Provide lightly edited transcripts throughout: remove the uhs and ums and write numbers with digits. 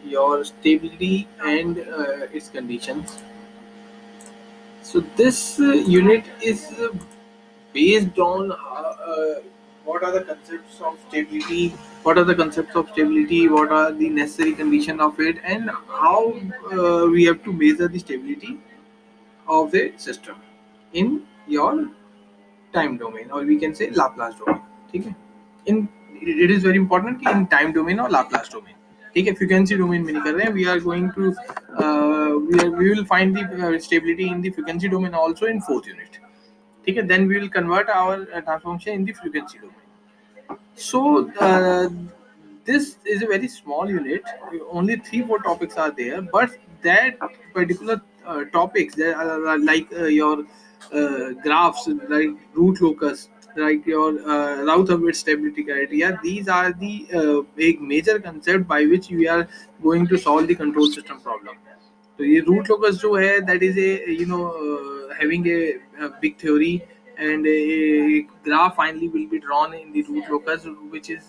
your stability and its conditions. So this unit is based on what are the concepts of stability, what are the necessary condition of it, and how we have to measure the stability of the system in your time domain, or we can say Laplace domain. ठीक है? In it is very important कि in time domain or Laplace domain. ठीक है? Frequency domain में नहीं कर रहे हैं. We are going to we will find the stability in the frequency domain also in fourth unit. ठीक है? Then we will convert our transformation in the frequency domain. So this is a very small unit. Only 3-4 topics are there, but that particular topics that are like your graphs, like root locus, like your Routh stability criteria. These are the big major concept by which we are going to solve the control system problem. तो ये root locus जो है that is A having a big theory, and a graph finally will be drawn in the root locus which is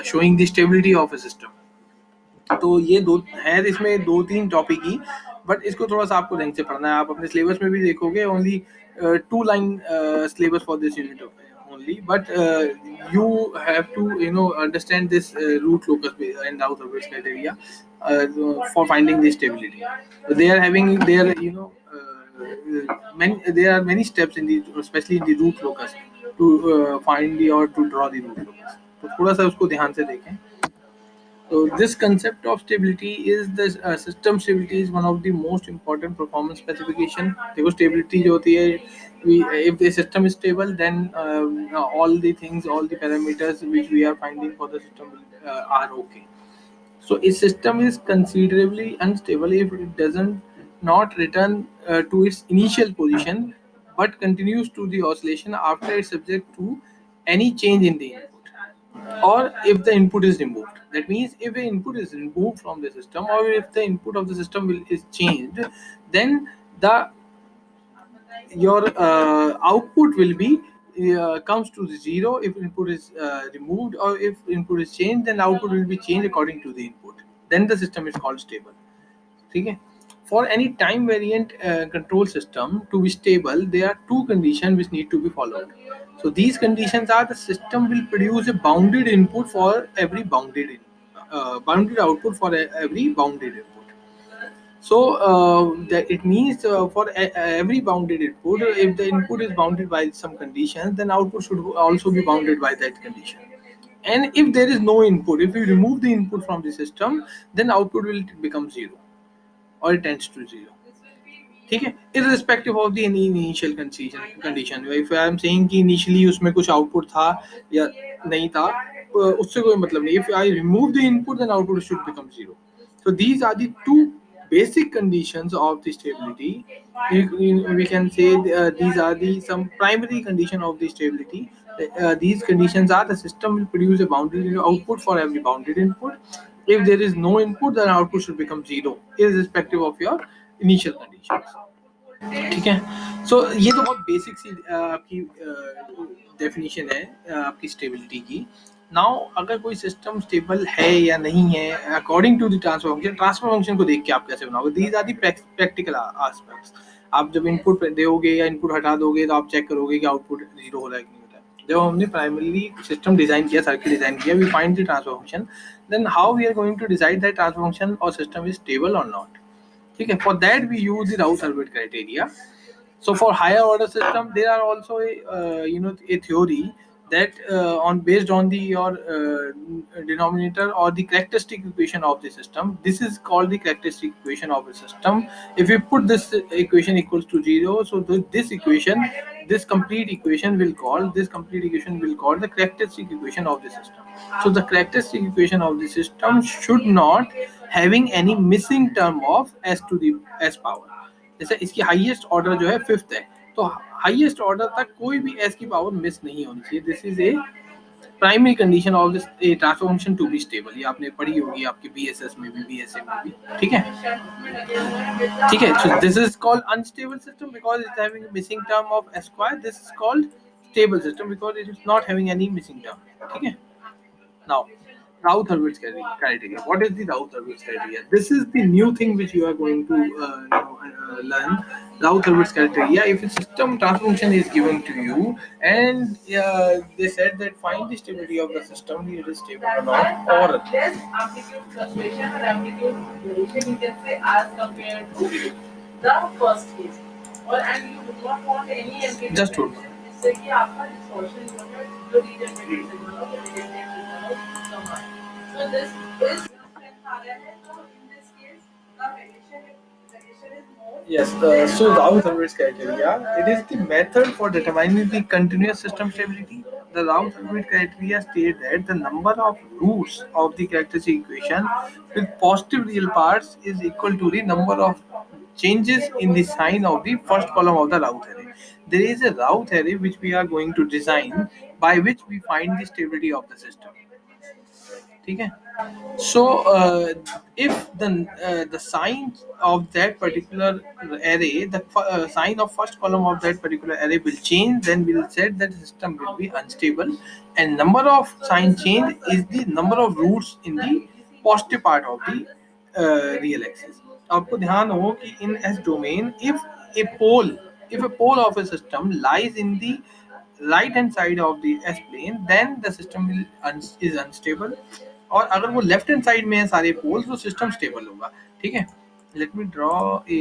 showing the stability of a system. तो ये दो है, इसमें 2-3 topic he, but इसको थोड़ा सा आपको ढंग से पढ़ना है. आप अपने सिलेबस में भी देखोगे only 2 line syllabus for this unit only, but you have to understand this root locus and Routh criteria for finding the stability. They are having their there are many steps in the, especially in the root locus, to find the or to draw the root locus. तो थोड़ा सा उसको ध्यान से देखें. So this concept of stability is the system stability is one of the most important performance specification. देखो stability जो होती है, we if the system is stable, then all the things, all the parameters which we are finding for the system are okay. So a system is considerably unstable if it doesn't not return to its initial position, but continues to the oscillation after it's subject to any change in the input, or if the input is removed. That means if the input is removed from the system, or if the input of the system is changed, then the your output will be comes to zero if input is removed, or if input is changed, then output will be changed according to the input. Then the system is called stable. ठीक है? For any time variant control system to be stable, there are two conditions which need to be followed. So these conditions are: the system will produce a bounded input for every bounded output for every bounded input. So that it means for every bounded input, if the input is bounded by some conditions, then output should also be bounded by that condition. And if there is no input, if we remove the input from the system, then output will become zero, or it tends to zero. ठीक है, irrespective of the initial condition. If I am saying कि initially उसमें कुछ output था या नहीं था, उससे कोई मतलब नहीं. If I remove the input, then output should become zero. So these are the two basic conditions of the stability. We can say these are the some primary condition of the stability. These conditions are: the system will produce a bounded output for every bounded input. If there is no input, then output should become zero, irrespective of your initial conditions. ठीक है. सो ये तो बहुत basic सी आपकी definition है आपकी stability की. Now अगर कोई सिस्टम स्टेबल है या नहीं है according to the transfer function को देख के आप कैसे बनाओगे? These are the practical aspects. आप जब इनपुट दोगे या इनपुट हटा दोगे तो आप चेक करोगे कि आउटपुट जीरो हो रहा है कि नहीं हो रहा है. जब हमने प्राइमरीली सिस्टम डिजाइन किया, सर्किट डिजाइन किया, we find the transfer function, then how we are going to decide that transfer function और सिस्टम इज स्टेबल और नॉट. ठीक है. For that we use the Routh criteria. So for higher order system, there are also a theory that on based on the your denominator or the characteristic equation of the system. This is called the characteristic equation of a system. If we put this equation equals to zero, so this equation, this complete equation will call the characteristic equation of the system. So the characteristic equation of the system should not having any missing term of s to the s power. जैसे इसकी highest order जो है fifth है, तो highest order तक कोई भी S की पावर मिस नहीं होनी चाहिए. This is a primary condition of this transfer function to be stable. ये आपने पढ़ी होगी आपके बीएसएस में भी, बीएसए में भी. ठीक है. ठीक है. So this is called unstable system because it having missing term of S square. This is called stable system because it is not having any missing term. ठीक है. Now Routh-Hurwitz criteria. What is the Routh-Hurwitz criteria? This is the new thing which you are going to learn. Routh-Hurwitz criteria. If a system transfer function is given to you, and they said that find the stability of the system, it is stable or not, or less amplitude fluctuation or amplitude variation, you can say, as compared to the first case. और and you do not want any amplitude just variation, जिससे कि आपका distortion जो है जो degenerate signal हो या degenerate signal हो कम आए. So this is strength आ रहा है. So in this case the variation is more. Yes, so Routh-Hurwitz criteria, it is the method for determining the continuous system stability. The Routh-Hurwitz criteria state that the number of roots of the characteristic equation with positive real parts is equal to the number of changes in the sign of the first column of the Routh array. There is a Routh array which we are going to design by which we find the stability of the system. ठीक है. So if the sign of that particular array, the sign of first column of that particular array will change, then we'll say that the system will be unstable, and number of sign change is the number of roots in the positive part of the real axis. आपको ध्यान हो कि in S domain, if a pole of a system lies in the right hand side of the S plane, then the system is unstable. और अगर वो left hand side में है सारे पोल्स तो सिस्टम स्टेबल होगा. ठीक है. Let me draw a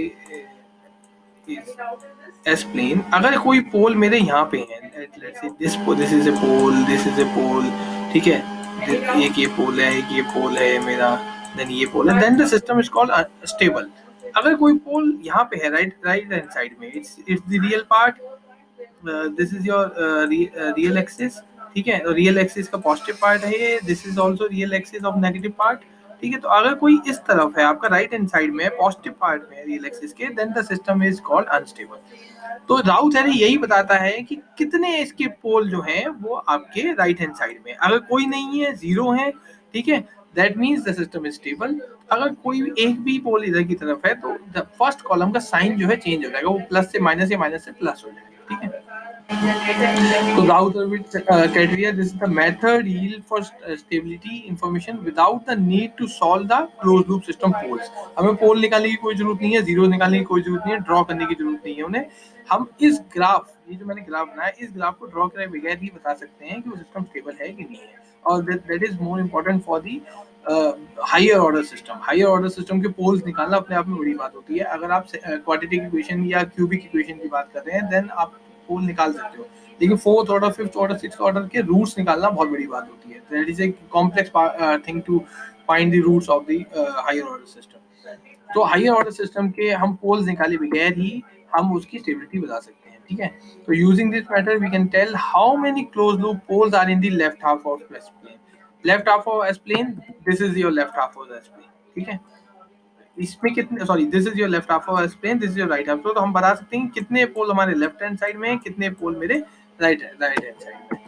S plane. अगर कोई पोल मेरे यहाँ पे है, let's say this is a pole, this is a pole. ठीक है. एक ये पोल है, एक ये पोल है मेरा, देन ये पोल है, then the system is called stable. अगर कोई पोल यहाँ पे है राइट हैंड साइड में, it's the real part. This is your real axis. ठीक है. रियल एक्सिस का पॉजिटिव पार्ट है ये. This is also real axis of negative part. ठीक है. तो अगर कोई इस तरफ है आपका राइट हैंड साइड में पॉजिटिव पार्ट में रियल एक्सिस के, then the system is called unstable. तो राउथ थ्योरी यही बताता है कि कितने इसके पोल जो हैं वो आपके राइट हैंड साइड में. अगर कोई नहीं है, जीरो है, ठीक है, that means the system is stable. अगर कोई एक भी पोल इधर की तरफ है तो द फर्स्ट कॉलम का साइन जो है चेंज हो जाएगा, वो प्लस से माइनस या माइनस से प्लस हो जाएगा. ठीक है. So Routh-Hurwitz criteria, this is the method yield for stability information without the need to solve the closed loop system poles. हमें पोल निकालने की कोई जरूरत नहीं है, जीरो निकालने की कोई जरूरत नहीं है, ड्रॉ करने की जरूरत नहीं है उन्हें. हम इस ग्राफ, ये जो मैंने ग्राफ बनाया, इस ग्राफ को ड्रॉ करे बगैर ही बता सकते हैं कि वो सिस्टम स्टेबल है कि नहीं है. और that is more important for the higher order system. Higher order system के पोल्स निकालना अपने आप में बड़ी बात होती है. अगर आप क्वाड्रेटिक इक्वेशन या क्यूबिक इक्वेशन की बात कर रहे हैं, देन आप पोल निकाल सकते हो. लेकिन fourth order, fifth order, sixth order के रूट्स निकालना बहुत बड़ी बात होती है. That is a complex thing to find the roots of the higher order system. तो हायर ऑर्डर सिस्टम के हम पोल्स निकाले बगैर ही हम उसकी स्टेबिलिटी बता सकते हैं. ठीक है. तो using this method we can tell how many close loop poles are in the left half of S plane. Left half of S plane, this is your left half of S plane. ठीक है. इसमें कितने, sorry, this is your left half of S plane, this is your right half. तो हम बता सकते हैं कितने पोल हमारे लेफ्ट हैंड साइड में है, कितने पोल मेरे राइट हैंड साइड में.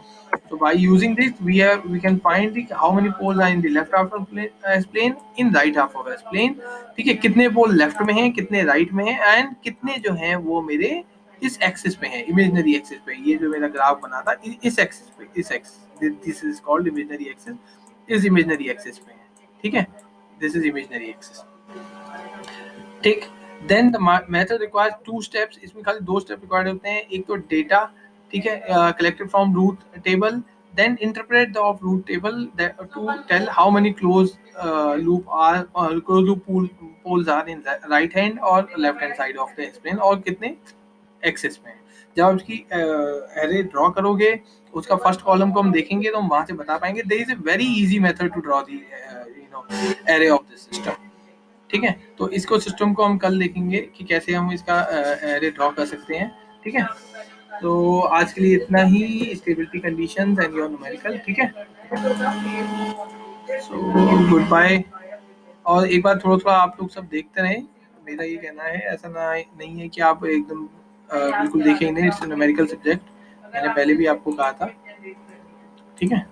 So by using this, we can find the how many poles are in the left half of S plane, in right half of S plane. ठीक है. कितने पोल left में हैं, कितने राइट में हैं, एंड कितने जो हैं वो मेरे इस एक्सिस पे हैं, इमेजिनरी एक्सिस पे. ये जो मेरा ग्राफ बना था इस एक्सिस पे, इस axis, this is called imaginary axis, इस इमेजिनरी एक्सिस पे है. ठीक है. This is imaginary axis. ठीक. Then the method requires two steps. इसमें खाली दो स्टेप रिक्वायर्ड होते हैं. एक तो डेटा, ठीक है, collected from Routh table, then interpret the of Routh table to tell how many close loop poles are in right hand और left hand side of the S plane, और कितने एक्सेस में है. जब आप उसकी एरे ड्रॉ करोगे, उसका फर्स्ट कॉलम को हम देखेंगे तो हम वहां से बता पाएंगे. There is a very easy method to draw the array of this system. ठीक है. तो इसको सिस्टम को हम कल देखेंगे कि कैसे हम इसका एरे ड्रॉ कर सकते हैं. ठीक है. तो आज के लिए इतना ही. Stability conditions and your numerical. ठीक है. So good bye. और एक बार थोड़ा थोड़ा आप लोग सब देखते रहें, मेरा ये कहना है. ऐसा नहीं है कि आप एकदम बिल्कुल देखें ही नहीं. इट्स न्यूमेरिकल सब्जेक्ट, मैंने पहले भी आपको कहा था. ठीक है.